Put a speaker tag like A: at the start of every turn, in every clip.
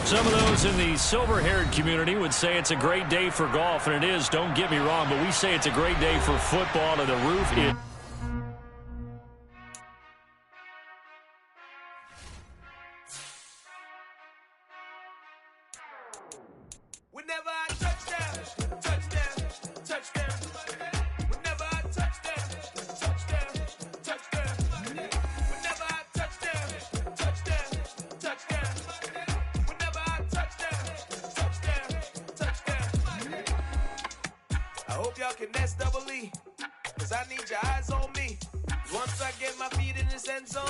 A: Some of those in the silver-haired community would say it's a great day for golf, and it is, don't get me wrong, but we say it's a great day for football, and the roof is...
B: Whenever I touchdown, touchdown, touchdown. Whenever I touchdown, touchdown, touchdown. Whenever I touchdown, touchdown, touchdown. Whenever I touchdown, touchdown. I hope y'all can S-double-E, cause I need your eyes on me. Once I get my feet in this end zone,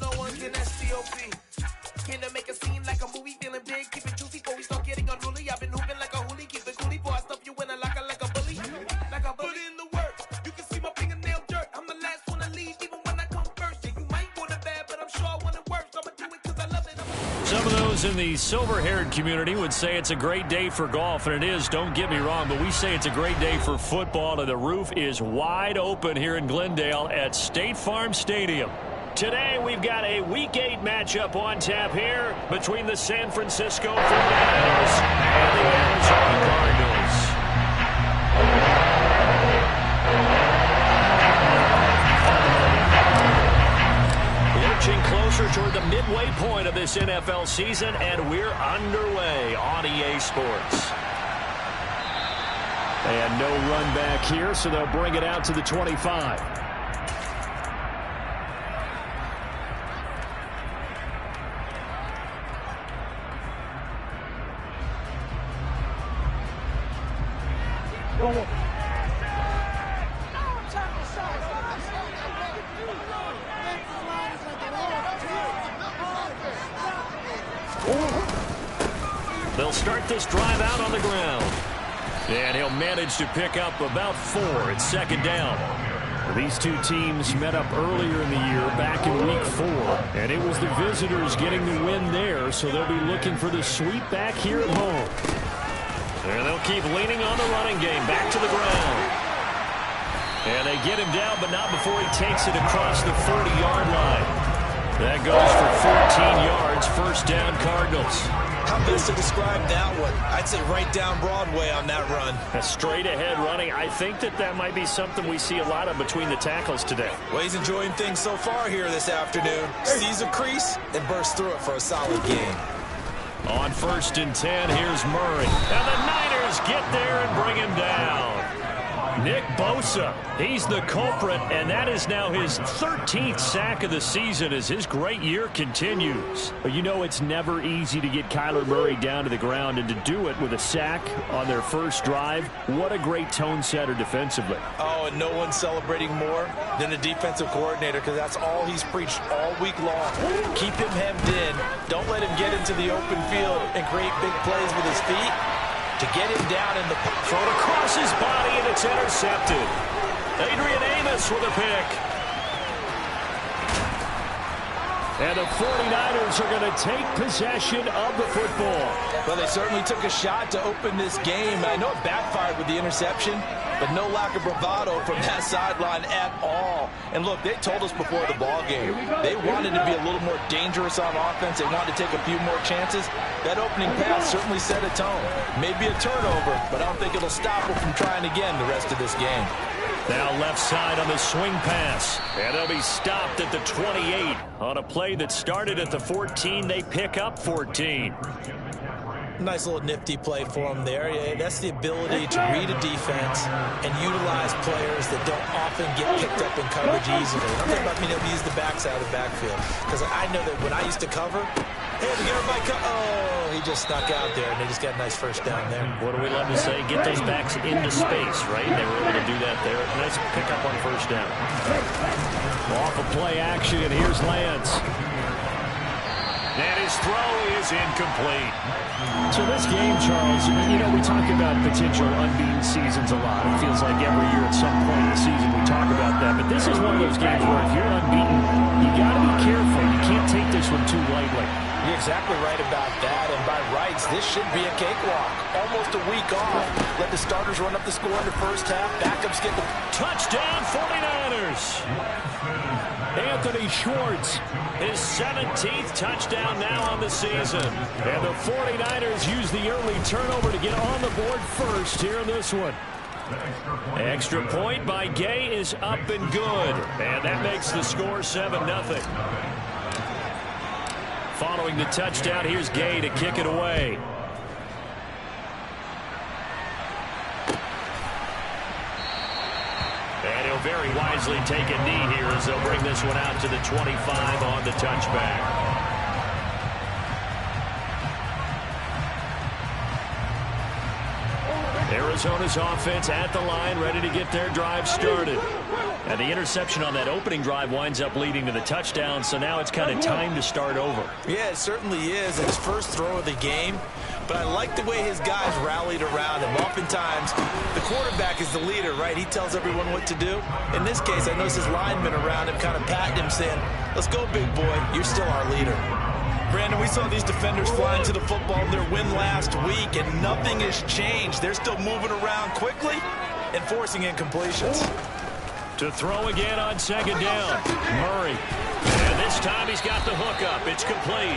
B: no one can S-T-O-P. Can I make a scene like a movie, feeling big, keep it juicy before we start getting unruly. I've been hooping like a hoolie, keep it coolie, before I stuff you in a locker like a bully. Like a bully. Put in the work, you can see my fingernail dirt. I'm the last one to leave, even when I come first. Yeah, you might want it bad, but I'm sure I want it worse. I'ma do it cause I love it.
A: Some of those in the silver-haired community would say it's a great day for golf, and it is, don't get me wrong, but we say it's a great day for football, and the roof is wide open here in Glendale at State Farm Stadium. Today, we've got a Week 8 matchup on tap here between the San Francisco 49ers and the Arizona Cardinals. Lurching closer toward the midway point of this NFL season, and we're underway on EA Sports. And no run back here, so they'll bring it out to the 25. They'll start this drive out on the ground. And he'll manage to pick up about 4 at second down. These two teams met up earlier in the year, back in Week 4. And it was the visitors getting the win there, so they'll be looking for the sweep back here at home. And they'll keep leaning on the running game, back to the ground. And they get him down, but not before he takes it across the 40-yard line. That goes for 14 yards, first down Cardinals.
C: How best to describe that one? I'd say right down Broadway on that run.
A: A straight-ahead running. I think that might be something we see a lot of between the tackles today.
C: Well, he's enjoying things so far here this afternoon. Sees a crease and bursts through it for a solid gain.
A: On 1st and 10, here's Murray. And the Niners get there and bring him down. Nick Bosa, he's the culprit, and that is now his 13th sack of the season as his great year continues. You know it's never easy to get Kyler Murray down to the ground, and to do it with a sack on their first drive, what a great tone setter defensively.
C: Oh, and no one's celebrating more than the defensive coordinator, because that's all he's preached all week long. Keep him hemmed in. Don't let him get into the open field and create big plays with his feet. To get him down in the...
A: Thrown across his body, and it's intercepted. Adrian Amos with a pick. And the 49ers are going to take possession of the football.
C: Well, they certainly took a shot to open this game. I know it backfired with the interception, but no lack of bravado from that sideline at all. And look, they told us before the ball game, they wanted to be a little more dangerous on offense. They wanted to take a few more chances. That opening pass certainly set a tone. Maybe a turnover, but I don't think it'll stop them from trying again the rest of this game.
A: Now left side on the swing pass. And they'll be stopped at the 28. On a play that started at the 14, they pick up 14.
C: Nice little nifty play for him there. Yeah, that's the ability to read a defense and utilize players that don't often get picked up in coverage easily. I'm talking about being able to use the backside of the backfield. Because I know that when I used to cover, hey, the guy might come. Oh, he just snuck out there, and they just got a nice first down there.
A: What do we love to say? Get those backs into space, right? They were able to do that there. Nice pickup on first down. Off of play action, and here's Lance. And his throw is incomplete. So this game, Charles, you know, we talk about potential unbeaten seasons a lot. It feels like every year at some point in the season we talk about that. But this is one of those games where if you're unbeaten, you got to be careful. You can't take the this one too lightly.
C: You're exactly right about that, and by rights, this should be a cakewalk. Almost a week off. Let the starters run up the score in the first half. Backups get the
A: touchdown 49ers. Anthony Schwartz, his 17th touchdown now on the season. And the 49ers use the early turnover to get on the board first here in this one. Extra point by Gay is up and good. And that makes the score 7-0. Following the touchdown, here's Gay to kick it away. And he'll very wisely take a knee here as they'll bring this one out to the 25 on the touchback. Arizona's offense at the line, ready to get their drive started. And the interception on that opening drive winds up leading to the touchdown, so now it's kind of time to start over.
C: Yeah, it certainly is. His first throw of the game. But I like the way his guys rallied around him. Oftentimes, the quarterback is the leader, right? He tells everyone what to do. In this case, I noticed his linemen around him kind of patting him, saying, let's go, big boy. You're still our leader. Brandon, we saw these defenders flying to the football in their win last week, and nothing has changed. They're still moving around quickly and forcing incompletions.
A: To throw again on second down, Murray. And this time he's got the hook up. It's complete.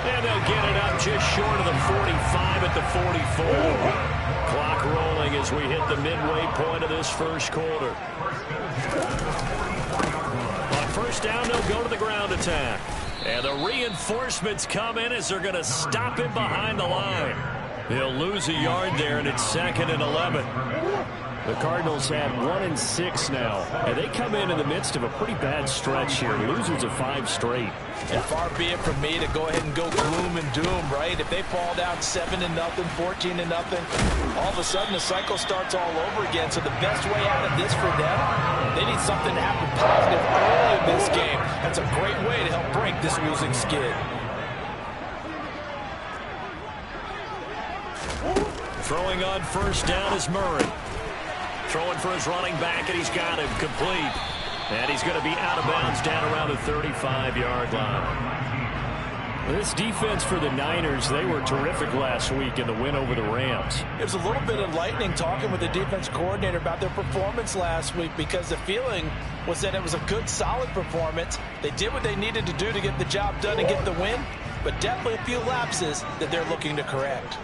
A: And they'll get it up just short of the 45 at the 44. Clock rolling as we hit the midway point of this first quarter. On first down, they'll go to the ground attack. And the reinforcements come in as they're going to stop him behind the line. He'll lose a yard there, and it's 2nd and 11. The Cardinals had 1-6 now, and they come in the midst of a pretty bad stretch here. Losers of 5 straight.
C: And far be it from me to go ahead and go gloom and doom, right? If they fall down 7-0, 14-0, all of a sudden the cycle starts all over again. So the best way out of this for them, they need something to happen positive early in this game. That's a great way to help break this losing skid.
A: Throwing on first down is Murray. Throwing for his running back, and he's got him complete. And he's going to be out of bounds down around the 35-yard line. This defense for the Niners, they were terrific last week in the win over the Rams.
C: It was a little bit enlightening talking with the defense coordinator about their performance last week, because the feeling was that it was a good, solid performance. They did what they needed to do to get the job done and get the win, but definitely a few lapses that they're looking to correct.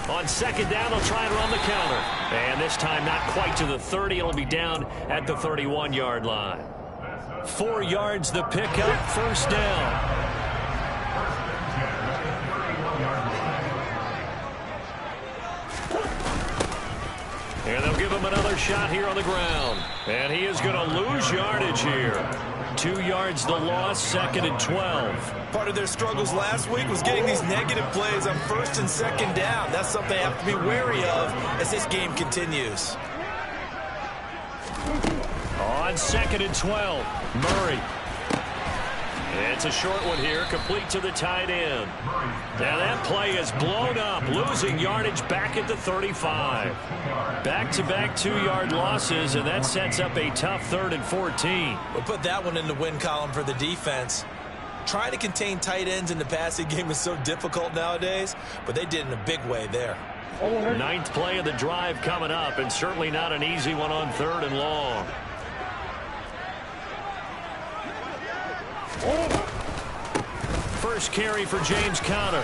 A: On second down, they'll try and run the counter. And this time not quite to the 30. It'll be down at the 31-yard line. 4 yards the pickup, first down. And they'll give him another shot here on the ground. And he is going to lose yardage here. 2 yards the loss, 2nd and 12.
C: Part of their struggles last week was getting these negative plays on 1st and 2nd down. That's something they have to be wary of as this game continues.
A: On 2nd and 12, Murray. It's a short one here, complete to the tight end. Now that play is blown up, losing yardage back at the 35. Back-to-back 2-yard losses, and that sets up a tough 3rd and 14.
C: We'll put that one in the win column for the defense. Trying to contain tight ends in the passing game is so difficult nowadays, but they did in a big way there.
A: 9th play of the drive coming up, and certainly not an easy one on 3rd and long. First carry for James Conner.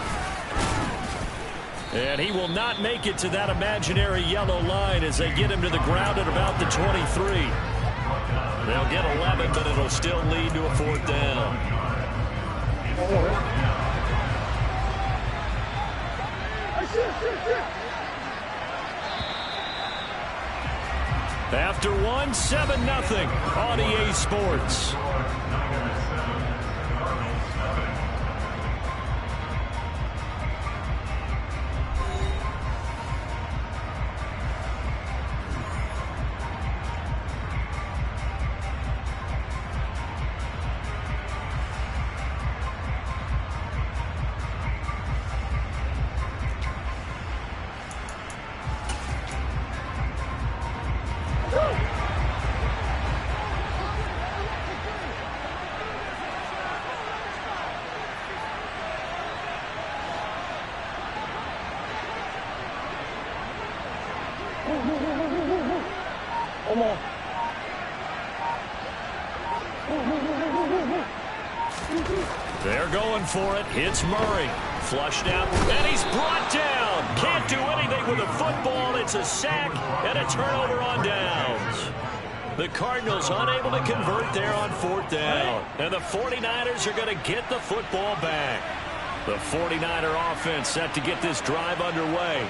A: And he will not make it to that imaginary yellow line as they get him to the ground at about the 23. They'll get 11, but it'll still lead to a 4th down. After 7-0 on EA Sports. They're going for it. It's Murray. Flushed out, and he's brought down. Can't do anything with the football. It's a sack and a turnover on downs. The Cardinals unable to convert there on 4th down. And the 49ers are going to get the football back. The 49er offense set to get this drive underway.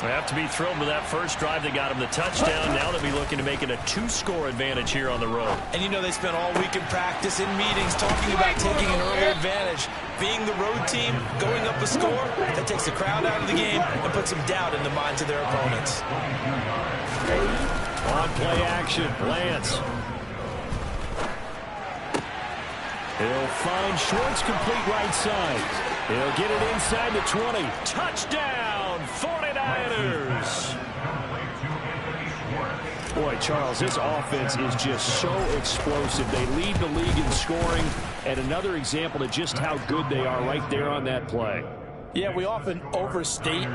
A: They have to be thrilled with that first drive that got them the touchdown. Now they'll be looking to make it a 2-score advantage here on the road.
C: And you know they spent all week in practice, in meetings, talking about taking an early advantage. Being the road team, going up a score, that takes the crowd out of the game and puts some doubt in the minds of their opponents.
A: On play action, Lance. He'll find Schwartz complete right side. He'll get it inside the 20. Touchdown, 49ers. Boy, Charles, this offense is just so explosive. They lead the league in scoring, and another example of just how good they are right there on that play.
C: Yeah, we often overstate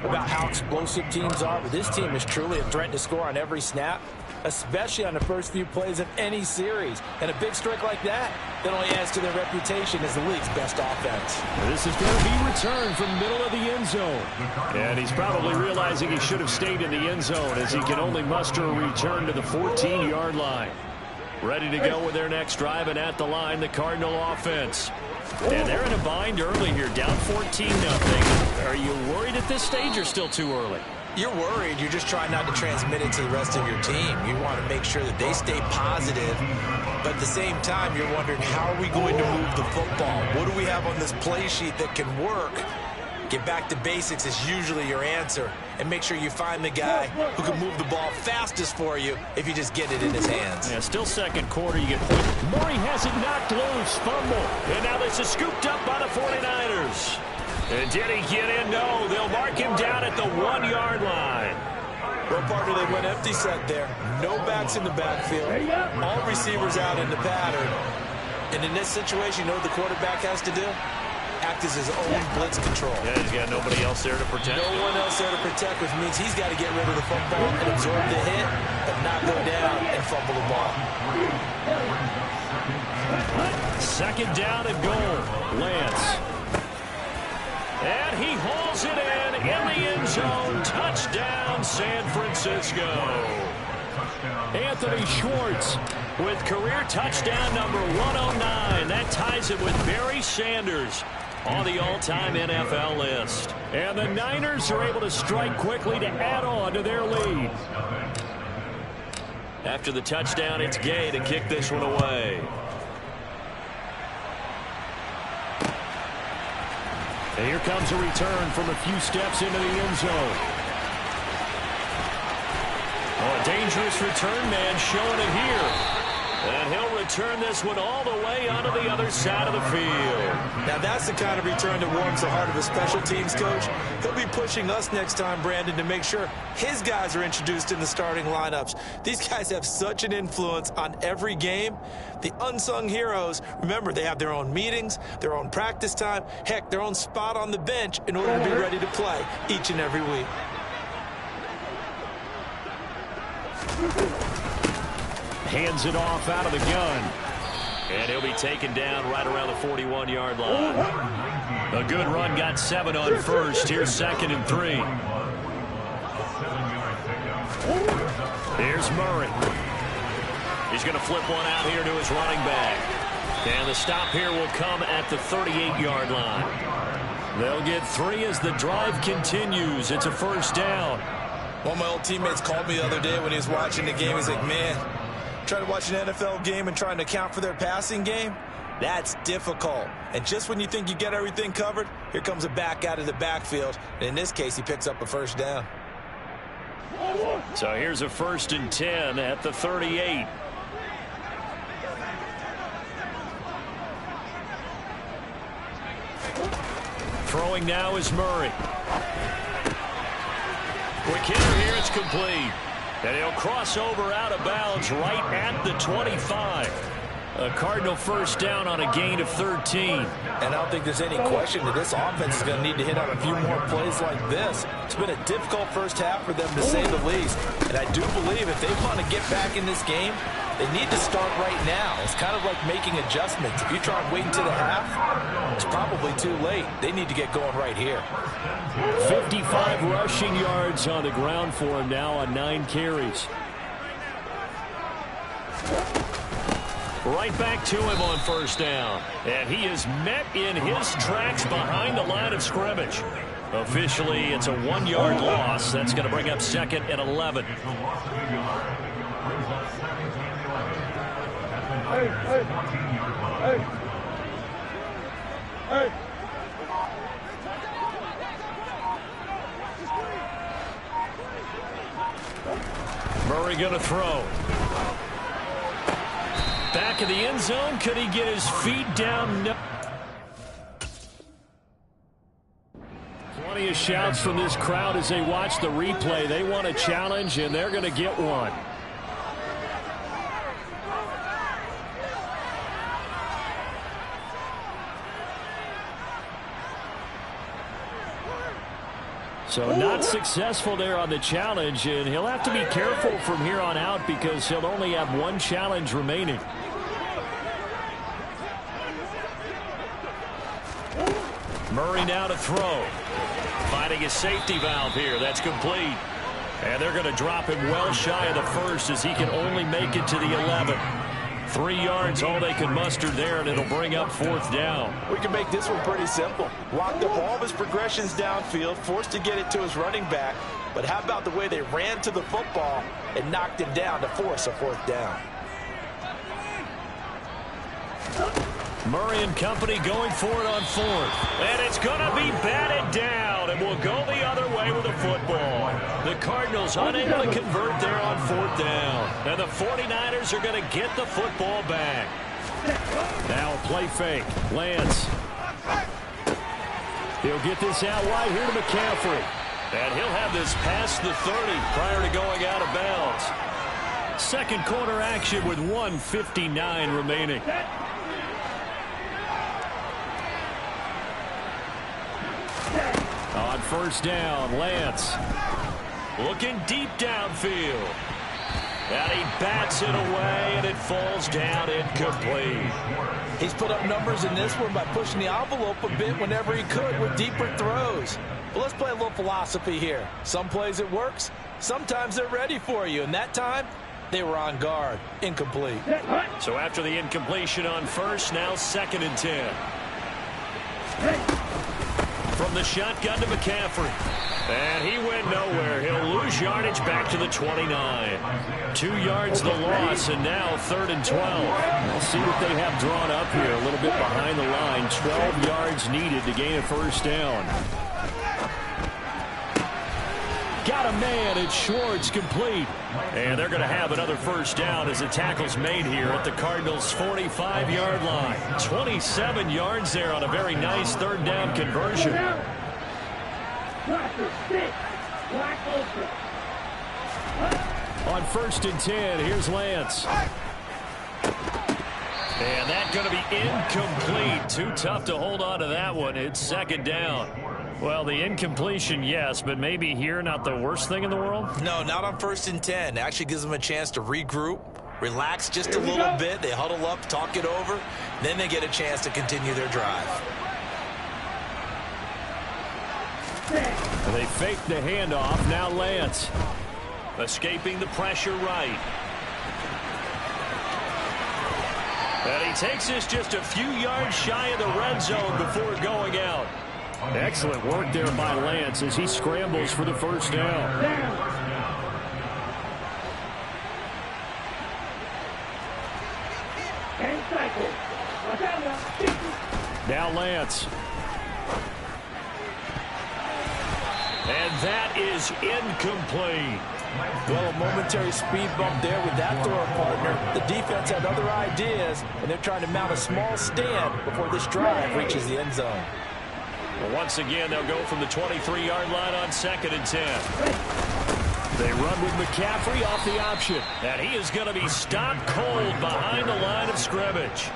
C: about how explosive teams are, but this team is truly a threat to score on every snap, especially on the first few plays of any series. And a big strike like that only adds to their reputation as the league's best offense.
A: This is going to be returned from middle of the end zone. And he's probably realizing he should have stayed in the end zone as he can only muster a return to the 14-yard line. Ready to go with their next drive, and at the line, the Cardinal offense. And they're in a bind early here, down 14-0. Are you worried at this stage or still too early?
C: You're worried. You're just trying not to transmit it to the rest of your team. You want to make sure that they stay positive, but at the same time, you're wondering, how are we going to move the football? What do we have on this play sheet that can work? Get back to basics is usually your answer, and make sure you find the guy who can move the ball fastest for you if you just get it in his hands.
A: Yeah, still second quarter. You get point. Murray has it knocked loose. Fumble. And now this is scooped up by the 49ers. And did he get in? No. They'll mark him down at the 1-yard line.
C: Well, partner, they went empty set there. No backs in the backfield. All receivers out in the pattern. And in this situation, you know what the quarterback has to do? Act as his own blitz control.
A: Yeah, he's got nobody else there to protect.
C: No one else there to protect, which means he's got to get rid of the football and absorb the hit, but not go down and fumble the ball.
A: Second down and goal. Lance. And he hauls it in the end zone. Touchdown, San Francisco. Anthony Schwartz with career touchdown number 109. That ties it with Barry Sanders on the all-time NFL list. And the Niners are able to strike quickly to add on to their lead. After the touchdown, it's Gay to kick this one away. And here comes a return from a few steps into the end zone. Oh, a dangerous return man showing it here. And he'll return this one all the way onto the other side of the field.
C: Now that's the kind of return that warms the heart of a special teams coach. He'll be pushing us next time, Brandon, to make sure his guys are introduced in the starting lineups. These guys have such an influence on every game. The unsung heroes, remember, they have their own meetings, their own practice time, heck, their own spot on the bench in order to be ready to play each and every week.
A: Hands it off out of the gun. And he'll be taken down right around the 41-yard line. A good run, got 7 on first. Here's 2nd and 3. Here's Murray. He's going to flip one out here to his running back. And the stop here will come at the 38-yard line. They'll get 3 as the drive continues. It's a first down.
C: One of my old teammates called me the other day when he was watching the game. He's like, man, trying to watch an NFL game and trying to account for their passing game, that's difficult. And just when you think you get everything covered, here comes a back out of the backfield. And in this case, he picks up a first down.
A: So here's a 1st and 10 at the 38. Throwing now is Murray. Quick hitter here, it's complete. And he'll cross over out of bounds right at the 25. A Cardinal first down on a gain of 13.
C: And I don't think there's any question that this offense is going to need to hit on a few more plays like this. It's been a difficult first half for them, to say the least. And I do believe if they want to get back in this game, they need to start right now. It's kind of like making adjustments. If you try and wait until the half, it's probably too late. They need to get going right here.
A: 55 rushing yards on the ground for him now on 9 carries. Right back to him on first down. And he is met in his tracks behind the line of scrimmage. Officially, it's a 1-yard loss. That's going to bring up 2nd and 11. Murray going to throw. Back of the end zone. Could he get his feet down? No. Plenty of shouts from this crowd as they watch the replay. They want a challenge, and they're going to get one. So not successful there on the challenge, and he'll have to be careful from here on out because he'll only have 1 challenge remaining. Murray now to throw. Finding a safety valve here. That's complete. And they're going to drop him well shy of the first as he can only make it to the 11. 3 yards, all they can muster there, and it'll bring up 4th down.
C: We can make this one pretty simple. Locked up all of his progressions downfield, forced to get it to his running back. But how about the way they ran to the football and knocked him down to force a 4th down?
A: Murray and company going for it on 4th. And it's going to be batted down, and will go the other way with the football. The Cardinals unable to convert there on 4th down. And the 49ers are going to get the football back. Now a play fake. Lance. He'll get this out wide here to McCaffrey. And he'll have this past the 30 prior to going out of bounds. Second quarter action with 1:59 remaining. On first down, Lance looking deep downfield. And he bats it away, and it falls down incomplete.
C: He's put up numbers in this one by pushing the envelope a bit whenever he could with deeper throws. But let's play a little philosophy here. Some plays it works, sometimes they're ready for you, and that time they were on guard. Incomplete.
A: So after the incompletion on first, now 2nd and 10. From the shotgun to McCaffrey. And he went nowhere. He'll lose yardage back to the 29. 2 yards the loss, and now 3rd and 12. We'll see what they have drawn up here. A little bit behind the line. 12 yards needed to gain a first down. Got a man. It's Schwartz, complete. And they're going to have another first down as the tackle's made here at the Cardinals' 45-yard line. 27 yards there on a very nice 3rd down conversion. On 1st and 10, here's Lance. And that's going to be incomplete. Too tough to hold on to that one. It's 2nd down. Well, the incompletion, yes, but maybe here not the worst thing in the world?
C: No, not on 1st and 10. It actually gives them a chance to regroup, relax just a little bit. They huddle up, talk it over. Then they get a chance to continue their drive.
A: They fake the handoff. Now Lance. Escaping the pressure right. And he takes this just a few yards shy of the red zone before going out. Excellent work there by Lance as he scrambles for the first down. Now Lance. And that is incomplete.
C: Well, a momentary speed bump there with that throw partner. The defense had other ideas, and they're trying to mount a small stand before this drive reaches the end zone.
A: Well, once again, they'll go from the 23-yard line on 2nd and 10. They run with McCaffrey off the option. And he is going to be stopped cold behind the line of scrimmage.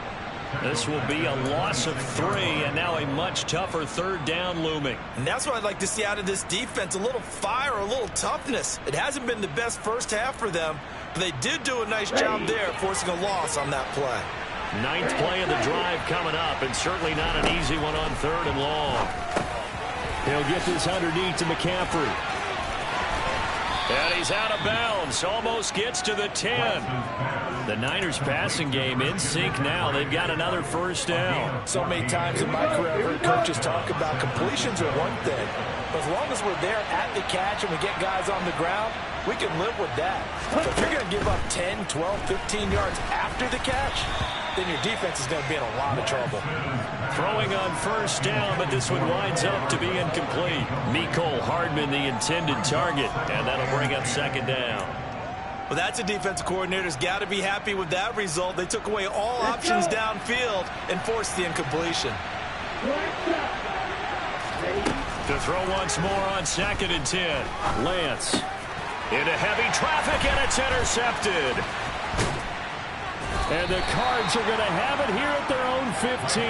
A: This will be a loss of 3, and now a much tougher 3rd down looming.
C: And that's what I'd like to see out of this defense, a little fire, a little toughness. It hasn't been the best first half for them, but they did do a nice job there, forcing a loss on that play.
A: 9th play of the drive coming up, and certainly not an easy one on 3rd and long. He'll get this underneath to McCaffrey. And he's out of bounds, almost gets to the 10. The Niners passing game in sync now. They've got another 1st down.
C: So many times in my career, I've heard coaches talk about completions are one thing, but as long as we're there at the catch and we get guys on the ground, we can live with that. So if you're going to give up 10, 12, 15 yards after the catch, then your defense is going to be in a lot of trouble.
A: Throwing on 1st down, but this one winds up to be incomplete. Mecole Hardman, the intended target, and that'll bring up 2nd down.
C: Well, that's a defensive coordinator's got to be happy with that result. They took away all options downfield and forced the incompletion.
A: To throw once more on 2nd and 10. Lance into heavy traffic, and it's intercepted. And the Cards are going to have it here at their own 15.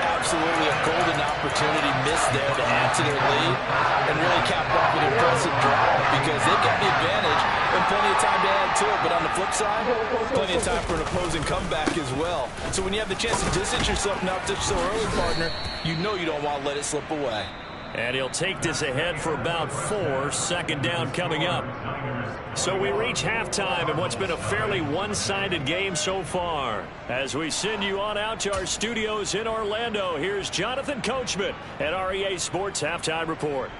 C: Absolutely a golden opportunity missed there to add to their lead and really cap off an impressive drive because they've got the advantage and plenty of time to add to it. But on the flip side, plenty of time for an opposing comeback as well. So when you have the chance to distance yourself now so early, partner, you know you don't want to let it slip away.
A: And he'll take this ahead for about 4. 2nd down coming up. So we reach halftime in what's been a fairly one-sided game so far. As we send you on out to our studios in Orlando, here's Jonathan Coachman at REA Sports Halftime Report.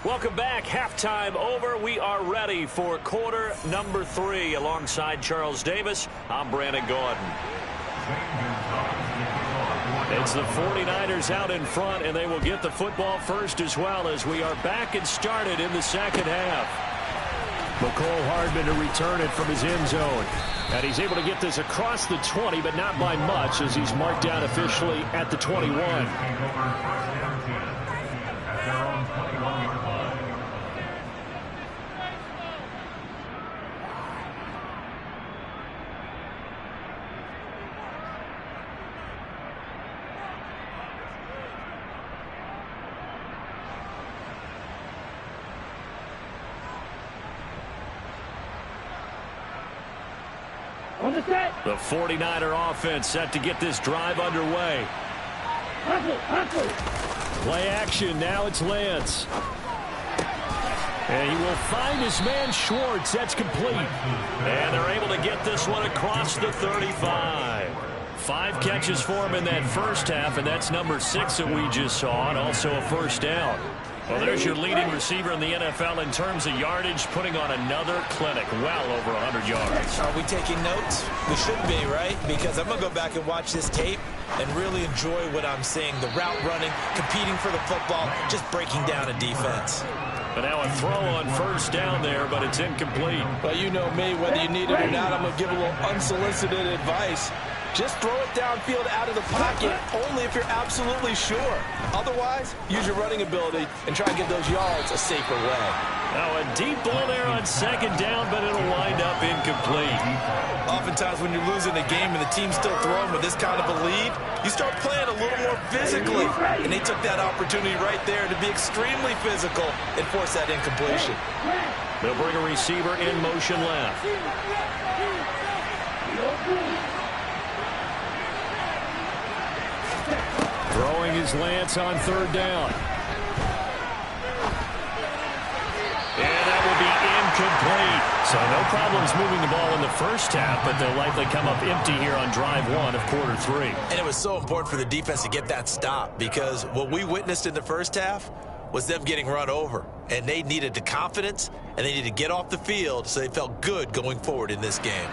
A: Welcome back. Halftime over. We are ready for quarter number 3. Alongside Charles Davis, I'm Brandon Gordon. It's the 49ers out in front, and they will get the football first as well as we are back and started in the 2nd half. Mecole Hardman to return it from his end zone. And he's able to get this across the 20, but not by much as he's marked down officially at the 21. The 49er offense set to get this drive underway. Play action. Now it's Lance. And he will find his man Schwartz. That's complete. And they're able to get this one across the 35. 5 catches for him in that first half, and that's number 6 that we just saw, and also a 1st down. Well, there's your leading receiver in the NFL in terms of yardage, putting on another clinic, well over 100 yards.
C: Are we taking notes? We should be, right? Because I'm going to go back and watch this tape and really enjoy what I'm seeing. The route running, competing for the football, just breaking down a defense.
A: But now a throw on 1st down there, but it's incomplete.
C: Well, you know me, whether you need it or not, I'm going to give a little unsolicited advice. Just throw it downfield out of the pocket only if you're absolutely sure. Otherwise, use your running ability and try and get those yards a safer way.
A: Now a deep ball there on 2nd down, but it'll wind up incomplete.
C: Oftentimes when you're losing a game and the team's still throwing with this kind of a lead, you start playing a little more physically. And they took that opportunity right there to be extremely physical and force that incompletion.
A: They'll bring a receiver in motion left. Throwing his Lance on 3rd down. And that will be incomplete. So no problems moving the ball in the first half, but they'll likely come up empty here on drive 1 of quarter 3.
C: And it was so important for the defense to get that stop because what we witnessed in the first half was them getting run over. And they needed the confidence, and they needed to get off the field so they felt good going forward in this game.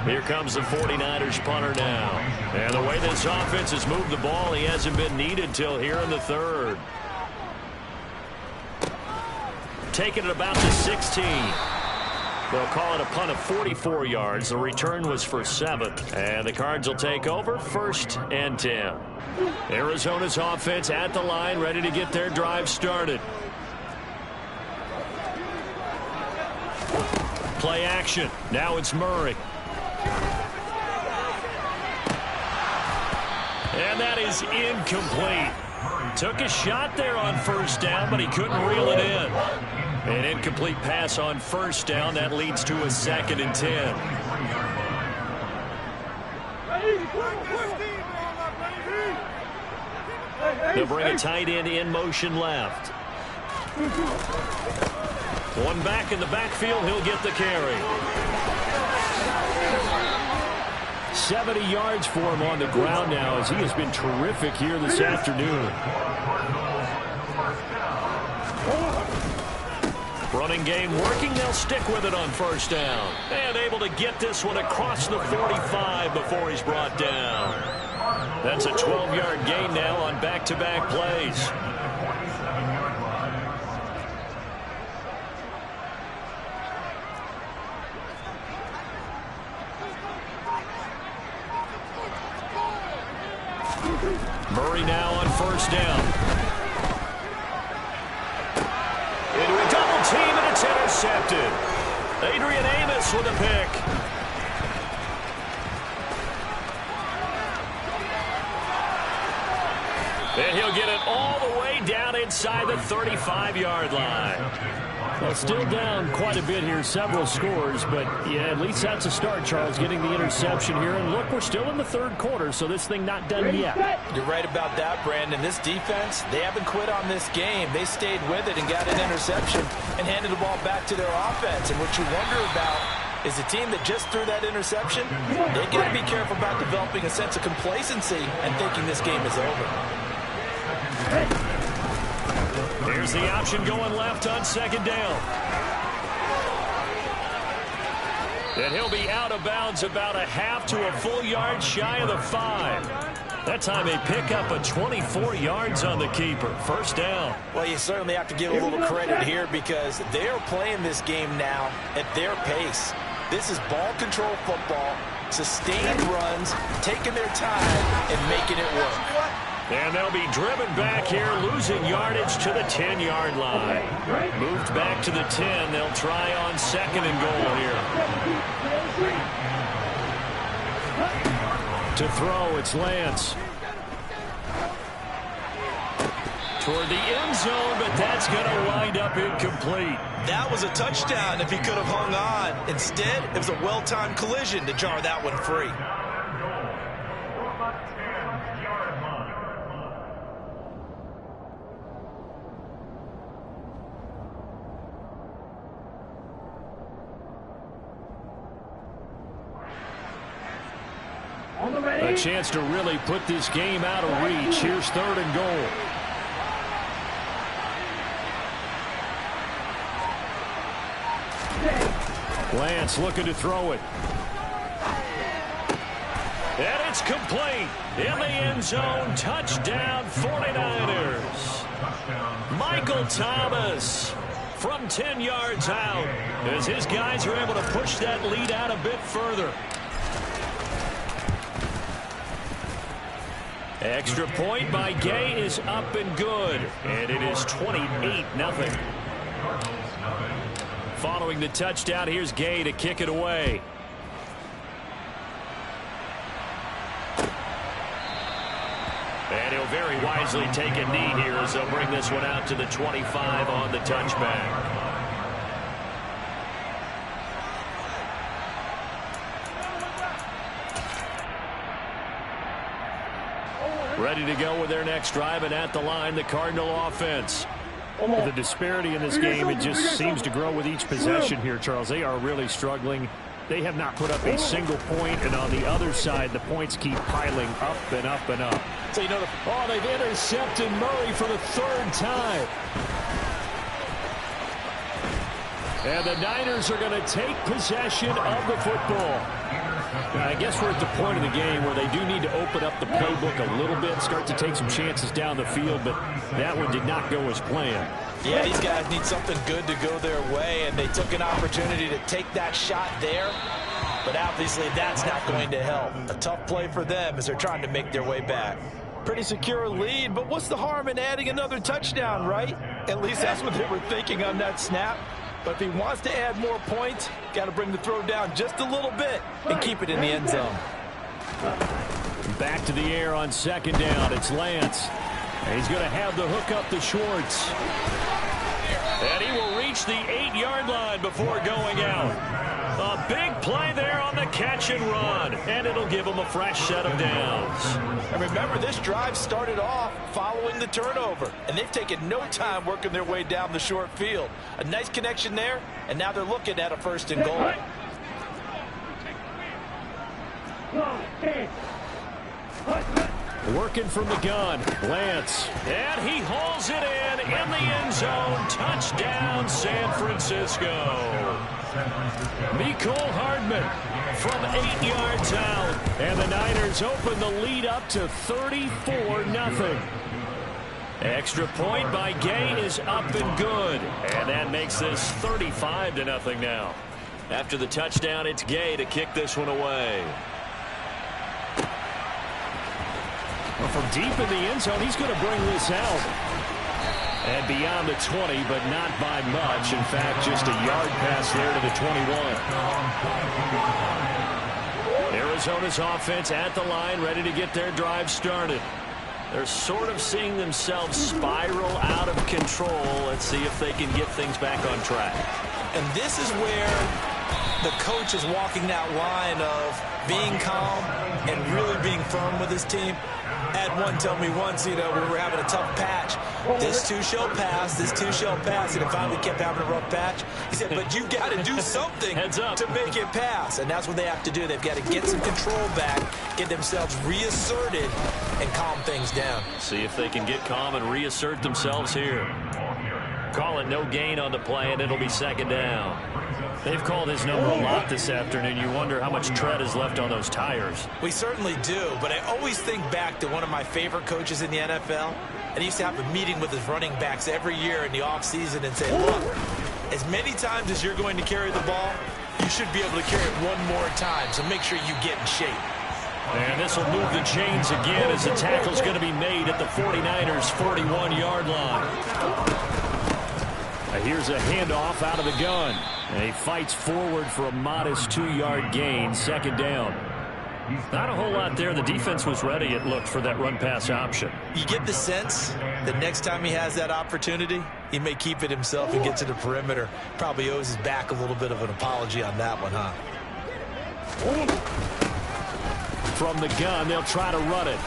A: Here comes the 49ers punter now. And the way this offense has moved the ball, he hasn't been needed till here in the 3rd. Taking it about the 16. They'll call it a punt of 44 yards. The return was for 7. And the Cards will take over 1st and 10. Arizona's offense at the line, ready to get their drive started. Play action. Now it's Murray. And that is incomplete. Took a shot there on first down, but he couldn't reel it in. An incomplete pass on first down. That leads to a 2nd and 10. They'll bring a tight end in motion left. One back in the backfield. He'll get the carry. 70 yards for him on the ground now as he has been terrific here this afternoon. Running game working. They'll stick with it on first down. And able to get this one across the 45 before he's brought down. That's a 12-yard gain now on back-to-back plays. Murray now on first down. Into a double team, and it's intercepted. Adrian Amos with a pick. And he'll get it all the way down inside the 35-yard line. Well, still down quite a bit here, several scores, but yeah, at least that's a start, Charles, getting the interception here. And look, we're still in the third quarter, so this thing not done yet.
C: You're right about that, Brandon. This defense, they haven't quit on this game. They stayed with it and got an interception and handed the ball back to their offense. And what you wonder about is a team that just threw that interception, they got to be careful about developing a sense of complacency and thinking this game is over.
A: Here's the option going left on second down. And he'll be out of bounds about a half to a full yard shy of the 5. That time they pick up a 24 yards on the keeper. First down.
C: Well, you certainly have to give a little credit here because they're playing this game now at their pace. This is ball control football, sustained runs, taking their time and making it work.
A: And they'll be driven back here, losing yardage to the 10-yard line. Moved back to the 10. They'll try on second and goal here. To throw, it's Lance. Toward the end zone, but that's going to wind up incomplete.
C: That was a touchdown if he could have hung on. Instead, it was a well-timed collision to jar that one free.
A: A chance to really put this game out of reach. Here's third and goal. Lance looking to throw it. And it's complete. In the end zone. Touchdown 49ers. Michael Thomas from 10 yards out as his guys are able to push that lead out a bit further. Extra point by Gay is up and good. And it is 28-0. Following the touchdown, here's Gay to kick it away. And he'll very wisely take a knee here as they'll bring this one out to the 25 on the touchback. Ready to go with their next drive, and at the line, the Cardinal offense. The disparity in this game, it just seems to grow with each possession here, Charles. They are really struggling. They have not put up a single point, and on the other side, the points keep piling up and up and up.
C: So, you know,
A: they've intercepted Murray for the third time. And the Niners are going to take possession of the football. I guess we're at the point of the game where they do need to open up the playbook a little bit, start to take some chances down the field, but that one did not go as planned.
C: Yeah, these guys need something good to go their way, and they took an opportunity to take that shot there, but obviously that's not going to help. A tough play for them as they're trying to make their way back. Pretty secure lead, but what's the harm in adding another touchdown, right? At least that's what they were thinking on that snap. But if he wants to add more points, got to bring the throw down just a little bit and keep it in the end zone.
A: Back to the air on second down. It's Lance. And he's going to have the hook up to Schwartz. And he will reach the 8-yard line before going out. A big play there on the catch and run. And it'll give him a fresh set of downs.
C: And remember, this drive started off following the turnover. And they've taken no time working their way down the short field. A nice connection there, and now they're looking at a 1st and goal.
A: Working from the gun, Lance. And he hauls it in the end zone. Touchdown, San Francisco. Mecole Hardman from 8 yards out. And the Niners open the lead up to 34-0. Extra point by Gay is up and good. And that makes this 35-0 now. After the touchdown, it's Gay to kick this one away. Well, from deep in the end zone, he's going to bring this out. And beyond the 20, but not by much. In fact, just a yard pass there to the 21. Arizona's offense at the line, ready to get their drive started. They're sort of seeing themselves spiral out of control. Let's see if they can get things back on track.
C: And this is where the coach is walking that line of being calm and really being firm with his team. I had one tell me once, we were having a tough patch. This too shall pass, this too shall pass. And it finally kept having a rough patch. He said, but you got to do something to make it pass. And that's what they have to do. They've got to get some control back, get themselves reasserted, and calm things down.
A: See if they can get calm and reassert themselves here. Call it no gain on the play, and it'll be 2nd down. They've called his number a lot this afternoon. You wonder how much tread is left on those tires.
C: We certainly do, but I always think back to one of my favorite coaches in the NFL. And he used to have a meeting with his running backs every year in the offseason and say, look, as many times as you're going to carry the ball, you should be able to carry it one more time, so make sure you get in shape.
A: And this will move the chains again as the tackle's going to be made at the 49ers' 41-yard line. Here's a handoff out of the gun. And he fights forward for a modest 2-yard gain, 2nd down. Not a whole lot there. The defense was ready, it looked, for that run-pass option. You get the sense that next time he has that opportunity, he may keep it himself and get to the perimeter. Probably owes his back a little bit of an apology on that one, huh? From the gun, they'll try to run it.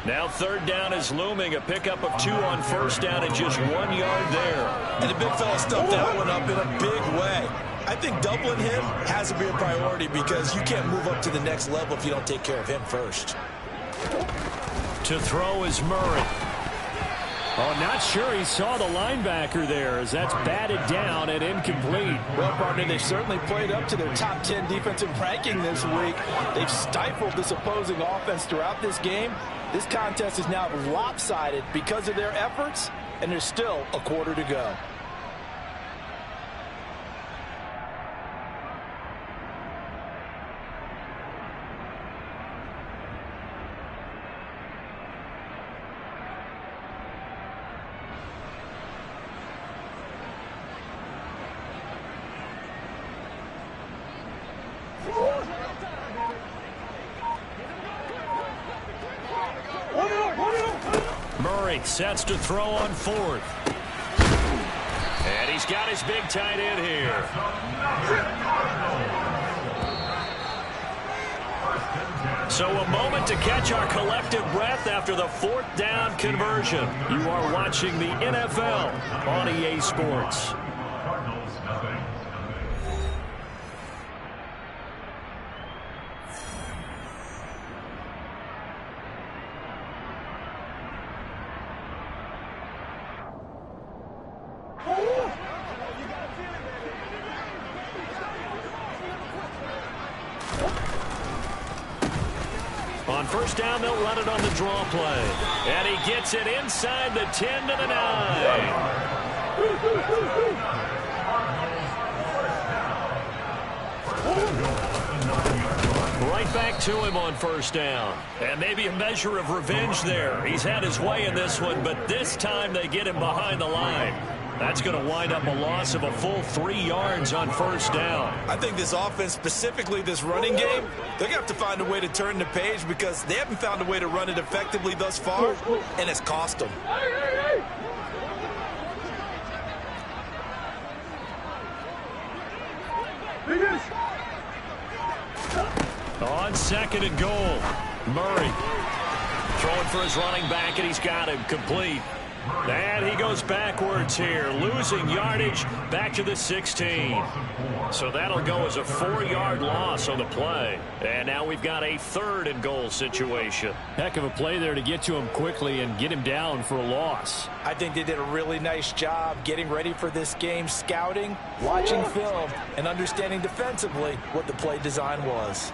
A: Now 3rd down is looming. A pickup of 2 on 1st down and just 1 yard there. And the big fella stuffed that one up in a big way. I think doubling him has to be a priority because you can't move up to the next level if you don't take care of him first. To throw is Murray. Oh, not sure he saw the linebacker there as that's batted down and incomplete. Well, partner, they certainly played up to their top 10 defensive ranking this week. They've stifled this opposing offense throughout this game. This contest is now lopsided because of their efforts, and there's still a quarter to go. Murray sets to throw on 4th. And he's got his big tight end here. So a moment to catch our collective breath after the 4th down conversion. You are watching the NFL on EA Sports. On 1st down, they'll run it on the draw play. And he gets it inside the 10 to the 9. Right back to him on first down. And maybe a measure of revenge there. He's had his way in this one, but this time they get him behind the line. That's going to wind up a loss of a full 3 yards on first down.
C: I think this offense, specifically this running game, they're going to have to find a way to turn the page because they haven't found a way to run it effectively thus far, and it's cost them.
A: On second and goal, Murray throwing for his running back, and he's got him complete. And he goes backwards here, losing yardage back to the 16. So that'll go as a 4-yard loss on the play. And now we've got a 3rd and goal situation.
D: Heck of a play there to get to him quickly and get him down for a loss.
C: I think they did a really nice job getting ready for this game, scouting, watching film, and understanding defensively what the play design was.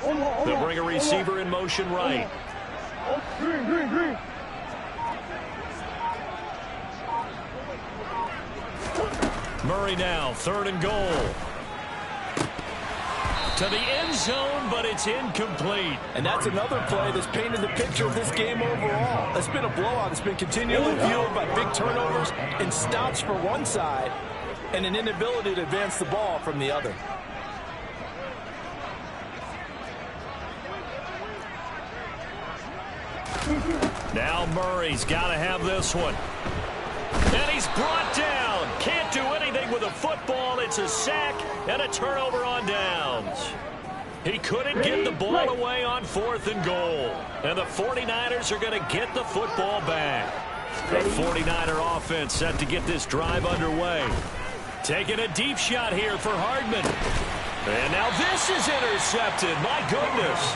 A: They'll bring a receiver in motion right. Murray now, 3rd and goal. To the end zone, but it's incomplete.
C: And that's another play that's painted the picture of this game overall. It's been a blowout. It's been continually fueled by big turnovers and stops for one side and an inability to advance the ball from the other.
A: Now Murray's got to have this one. And he's brought down. Can't do anything with a football. It's a sack and a turnover on downs. He couldn't get the ball away on 4th and goal. And the 49ers are going to get the football back. The 49er offense set to get this drive underway. Taking a deep shot here for Hardman. And now this is intercepted. My goodness.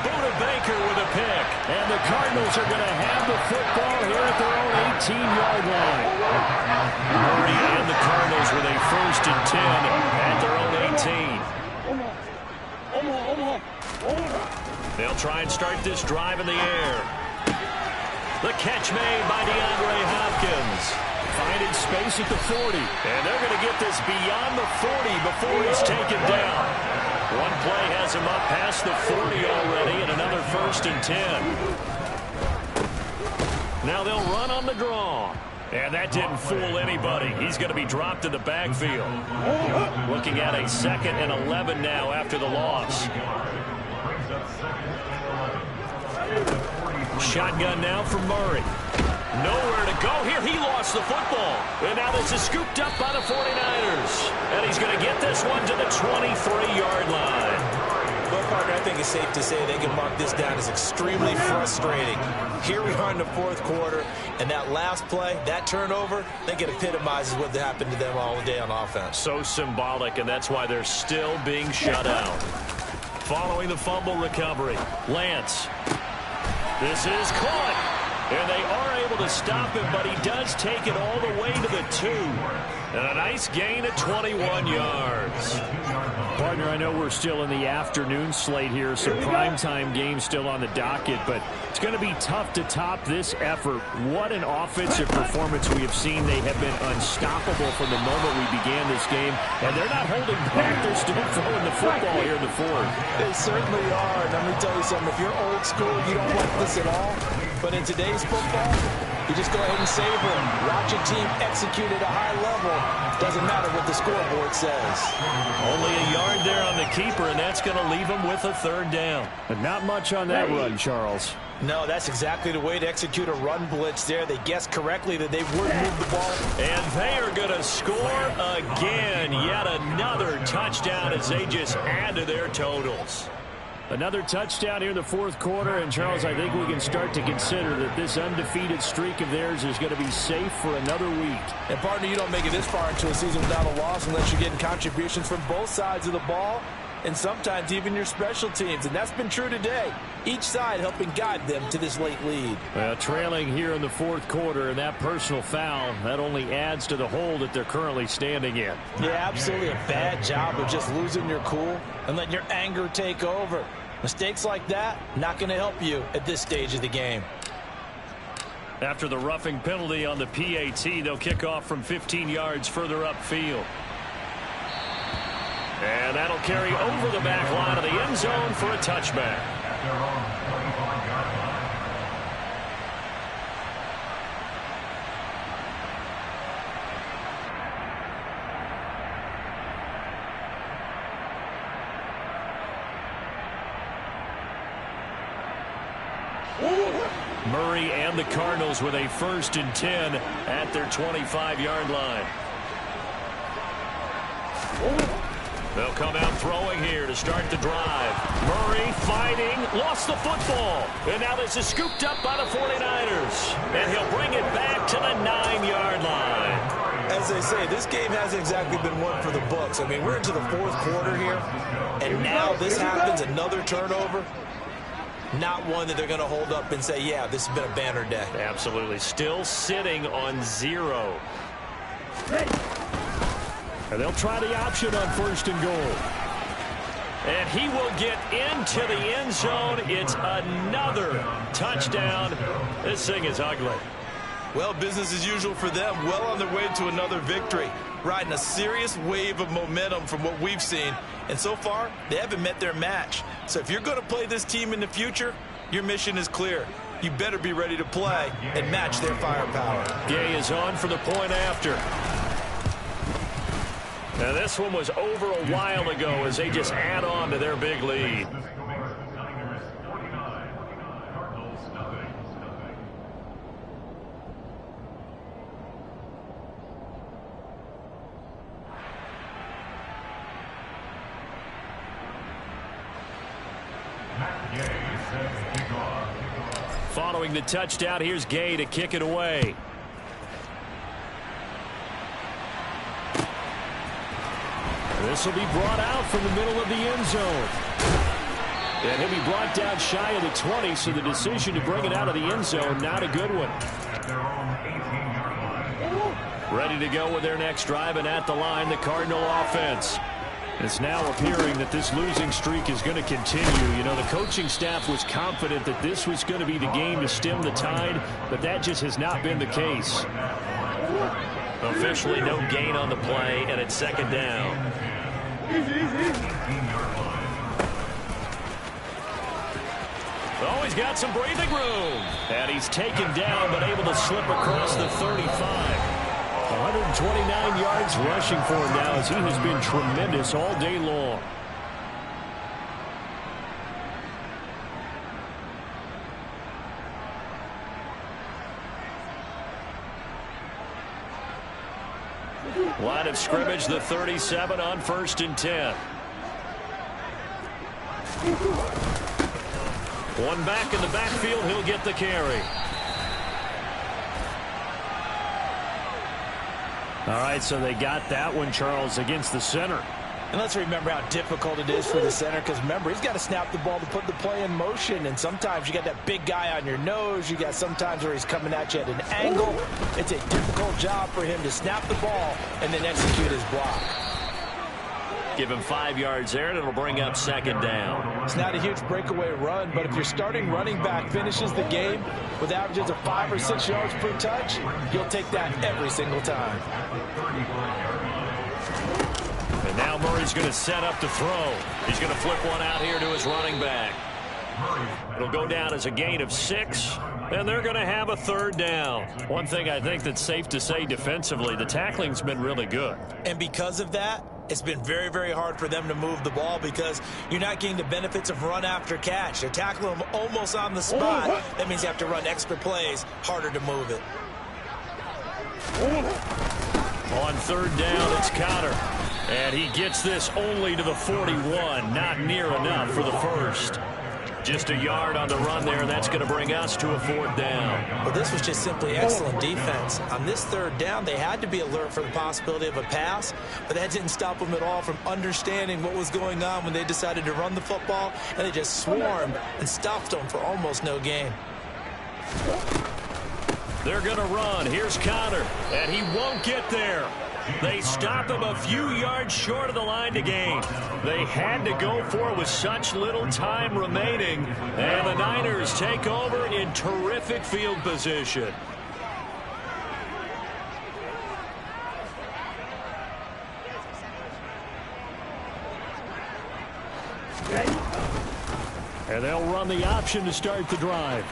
A: Buda Baker with a pick.
D: And the Cardinals are going to have the football here at their own 18-yard line.
A: Murray and the Cardinals with a 1st and 10 at their own 18. They'll try and start this drive in the air. The catch made by DeAndre Hopkins.
D: Finding space at the 40.
A: And they're going to get this beyond the 40 before he's taken down. One play has him up past the 40 already, and another 1st and 10. Now they'll run on the draw. And that didn't fool anybody. He's going to be dropped in the backfield. Looking at a 2nd and 11 now after the loss. Shotgun now from Murray. Nowhere to go here. He lost the football. And now this is scooped up by the 49ers. And he's going to get this one to the 23-yard line.
C: Well, partner, I think it's safe to say they can mark this down as extremely frustrating. Here we are in the 4th quarter, and that last play, that turnover, I think it epitomizes what happened to them all day on offense.
A: So symbolic, and that's why they're still being shut out. Following the fumble recovery, Lance. This is caught. And they are able to stop him, but he does take it all the way to the 2. And a nice gain of 21 yards.
D: Partner, I know we're still in the afternoon slate here, some primetime games still on the docket, but it's going to be tough to top this effort. What an offensive performance we have seen. They have been unstoppable from the moment we began this game, and they're not holding back. They're still throwing the football here in the 4th.
C: They certainly are. And let me tell you something. If you're old school, you don't like this at all. But in today's football, you just go ahead and savor them. Watch your team execute at a high level. Doesn't matter what the scoreboard says.
A: Only a yard there on the keeper, and that's going to leave him with a 3rd down.
D: But not much on that run, Charles.
C: No, that's exactly the way to execute a run blitz there. They guessed correctly that they would move the ball.
A: And they are going to score again. Yet another touchdown as they just add to their totals.
D: Another touchdown here in the 4th quarter, and Charles, I think we can start to consider that this undefeated streak of theirs is going to be safe for another week.
C: And partner, you don't make it this far into a season without a loss unless you're getting contributions from both sides of the ball and sometimes even your special teams, and that's been true today. Each side helping guide them to this late lead.
D: Well, trailing here in the 4th quarter, and that personal foul, that only adds to the hole that they're currently standing in.
C: Yeah, absolutely a bad job of just losing your cool and letting your anger take over. Mistakes like that, not going to help you at this stage of the game.
A: After the roughing penalty on the PAT, they'll kick off from 15 yards further upfield. And that'll carry over the back line of the end zone for a touchback. Murray and the Cardinals with a 1st and 10 at their 25-yard line. They'll come out throwing here to start the drive. Murray fighting, lost the football. And now this is scooped up by the 49ers. And he'll bring it back to the 9-yard line.
C: As they say, this game hasn't exactly been one for the books. I mean, we're into the 4th quarter here, and now this happens, another turnover. Not one that they're going to hold up and say, yeah, this has been a banner day.
A: Absolutely. Still sitting on 0. And they'll try the option on 1st and goal. And he will get into the end zone. It's another touchdown. This thing is ugly.
C: Well, business as usual for them. Well on their way to another victory. Riding a serious wave of momentum from what we've seen. And so far, they haven't met their match. So if you're going to play this team in the future, your mission is clear. You better be ready to play and match their firepower.
A: Gay is on for the point after. Now this one was over a while ago as they just add on to their big lead. Following the touchdown, here's Gay to kick it away. This will be brought out from the middle of the end zone. And he'll be brought down shy of the 20, so the decision to bring it out of the end zone, not a good one. Ready to go with their next drive, and at the line, the Cardinal offense. It's now appearing that this losing streak is going to continue. You know, the coaching staff was confident that this was going to be the game to stem the tide, but that just has not been the case. Officially no gain on the play, and it's 2nd down. Oh, he's got some breathing room. And he's taken down, but able to slip across the 35. 129 yards rushing for him now as he has been tremendous all day long. Line of scrimmage, the 37 on 1st and 10. One back in the backfield, he'll get the carry. All right, so they got that one, Charles, against the center.
C: And let's remember how difficult it is for the center, because remember, he's got to snap the ball to put the play in motion, and sometimes you got that big guy on your nose. You got sometimes where he's coming at you at an angle. It's a difficult job for him to snap the ball and then execute his block.
A: Give him 5 yards there, and it'll bring up 2nd down.
C: It's not a huge breakaway run, but if your starting running back finishes the game with averages of 5 or 6 yards per touch, you'll take that every single time.
A: And now Murray's going to set up to throw. He's going to flip one out here to his running back. It'll go down as a gain of 6, and they're going to have a 3rd down. One thing I think that's safe to say defensively, the tackling's been really good.
C: And because of that, it's been very, very hard for them to move the ball because you're not getting the benefits of run after catch. They're tackling them almost on the spot. That means you have to run extra plays, harder to move it.
A: On 3rd down, it's Connor. And he gets this only to the 41. Not near enough for the 1st. Just a yard on the run there, and that's going to bring us to a 4th down.
C: Well, this was just simply excellent defense. On this 3rd down, they had to be alert for the possibility of a pass, but that didn't stop them at all from understanding what was going on when they decided to run the football, and they just swarmed and stuffed them for almost no gain.
A: They're going to run. Here's Connor, and he won't get there. They stop him a few yards short of the line to gain. They had to go for it with such little time remaining. And the Niners take over in terrific field position. And they'll run the option to start the drive.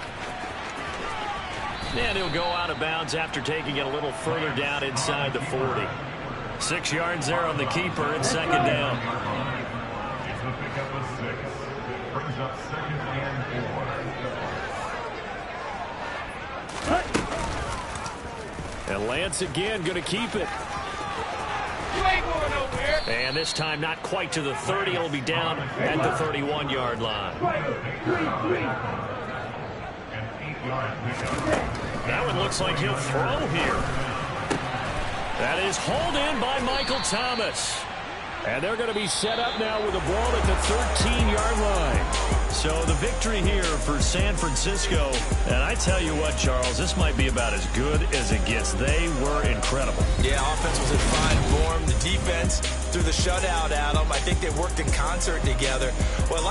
A: And he'll go out of bounds after taking it a little further down inside the 40. 6 yards there on the keeper and second down.
E: It's the pickup of 6. Brings up 2nd and 4.
A: And Lance again going to keep it.
B: You ain't going nowhere.
A: And this time not quite to the 30. It'll be down at the 31-yard line. That one looks like he'll throw here. That is hauled in by Michael Thomas. And they're going to be set up now with the ball at the 13-yard line. So the victory here for San Francisco. And I tell you what, Charles, this might be about as good as it gets. They were incredible.
C: Yeah, offense was in fine form. The defense threw the shutout at them. I think they worked in concert together. Well,